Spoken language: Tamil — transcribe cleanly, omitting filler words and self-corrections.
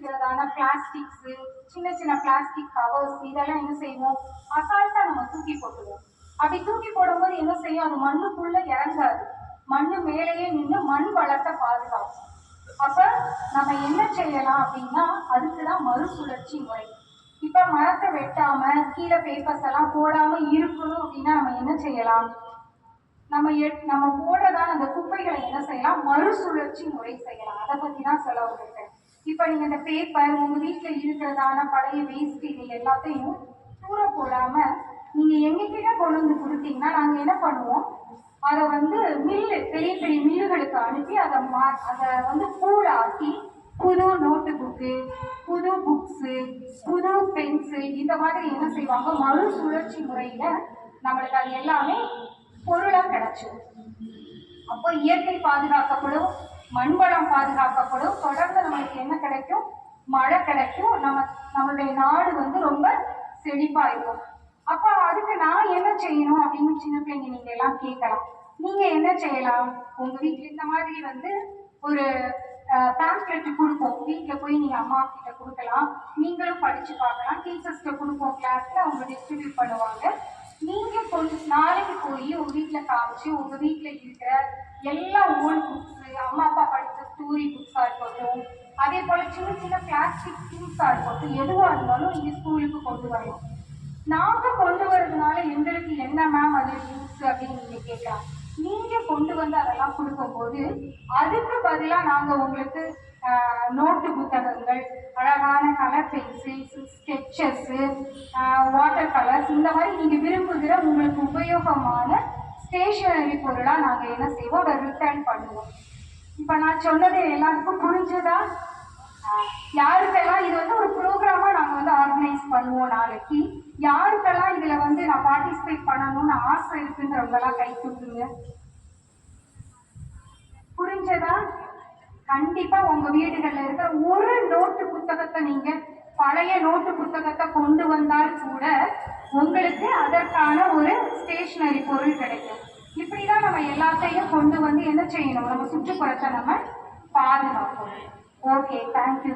இருக்கிறதான பிளாஸ்டிக்ஸ், சின்ன சின்ன பிளாஸ்டிக் கவர்ஸ் இதெல்லாம் என்ன செய்வோம், அசால்ட்டா நம்ம தூக்கி போட்டுருவோம். அப்படி தூக்கி போடும்போது என்ன செய்யும், அது மண்ணுக்குள்ள இறங்காது, மண்ணு மேலேயே நின்று மண் வளத்தை பாதுகாக்கும். அப்ப நம்ம என்ன செய்யலாம் அப்படின்னா, அதுக்குதான் மறுசுழற்சி முறை. இப்ப மரத்தை வெட்டாம கீழே பேப்பர்ஸ் எல்லாம் போடாம இருக்கணும் அப்படின்னா நம்ம என்ன செய்யலாம், நம்ம போடுறதான அந்த குப்பைகளை என்ன செய்யலாம், மறுசுழற்சி முறை செய்யலாம். அதை பத்தி தான் சொல்ல வந்திருக்கேன். இப்ப நீங்க இந்த பேப்பர் உங்க வீட்டுல இருக்கிறதான பழைய வேஸ்ட் இது எல்லாத்தையும் தூர போடாம நீங்க எங்ககிட்ட கொண்டு வந்து கொடுத்தீங்கன்னா நாங்க என்ன பண்ணுவோம், அதை வந்து மில்லு, பெரிய பெரிய மில்லுகளுக்கு அனுப்பி அதை வந்து கூழாக்கி புது நோட்டு புக்கு, புது புக்ஸு, புது பென்சில் இந்த மாதிரி என்ன செய்வாங்க, மறுசுழற்சி முறையில நம்மளுக்கு அது எல்லாமே பொருளா கிடைச்சிடும். அப்போ இயற்கை பாதுகாக்கப்படும், மண்வளம் பாதுகாக்கப்படும், தொடர்ந்து நம்மளுக்கு என்ன கிடைக்கும், மழை கிடைக்கும், நம்மளுடைய நாடு வந்து ரொம்ப செழிப்பா இருக்கும். அப்ப அதுக்கு நான் என்ன செய்யணும் அப்படின்னு சின்ன பிள்ளைங்க நீங்க எல்லாம் கேட்கலாம். நீங்க என்ன செய்யலாம், உங்க வீட்டுல இந்த மாதிரி வந்து ஒரு பேம்ப்ளெட் கொடுப்போம், வீட்டில் போய் நீங்க அம்மா கிட்ட கொடுக்கலாம், நீங்களும் படிச்சு பார்க்கலாம், டீச்சர்ஸ்கிட்ட கொடுப்போம், கிளாஸ்ல அவங்க டிஸ்ட்ரிபியூட் பண்ணுவாங்க. நீங்க கொஞ்சம் நாளைக்கு போய் உங்க வீட்டுல காமிச்சு உங்க வீட்டுல இருக்கிற எல்லா ஓல்ட் புக்ஸ், அம்மா அப்பா படித்த ஸ்டோரி புக்ஸா இருக்கட்டும், அதே போல சின்ன சின்ன பிளாஸ்டிக் திங்ஸா இருக்கட்டும், எதுவா இருந்தாலும் நீங்க ஸ்கூலுக்கு கொண்டு வரலாம். நாங்க கொண்டு வரதுனால எங்களுக்கு என்ன மேம் அது யூஸ் அப்படின்னு நீங்க கேட்கலாம். நீங்க கொண்டு வந்து அதெல்லாம் கொடுக்கும்போது அதுக்கு பதிலா நாங்க உங்களுக்கு நோட்டு புத்தகங்கள், அழகான colour pencils, sketches, water colours, இந்த மாதிரி நீங்க விரும்புகிற உங்களுக்கு உபயோகமான ஸ்டேஷனரி பொருளா நாங்க என்ன செய்வோம், அதை ரிட்டர்ன் பண்ணுவோம். இப்ப நான் சொன்னது எல்லாருக்கும் புரிஞ்சுதா? யாருக்கெல்லாம் இது வந்து ஒரு ப்ரோக்ராமா நாங்க வந்து ஆர்கனைஸ் பண்ணுவோம் நாளைக்கு, யாருக்கெல்லாம் இதுல வந்து நான் பார்ட்டிசிபேட் பண்ணணும்னு ஆசை இருக்குன்றவங்க எல்லாம் கை தூக்குங்க. புரிஞ்சதா? கண்டிப்பா உங்க வீடுகள்ல இருக்கிற ஒரு நோட்டு புத்தகத்தை, நீங்க பழைய நோட்டு புத்தகத்தை கொண்டு வந்தால் கூட உங்களுக்கு அதற்கான ஒரு ஸ்டேஷனரி பொருள் கிடைக்கும். இப்படிதான் நம்ம எல்லாத்தையும் கொண்டு வந்து என்ன செய்யணும், நம்ம சுற்றுப்புறத்தை நம்ம பாதுகாக்கணும். Okay, thank you.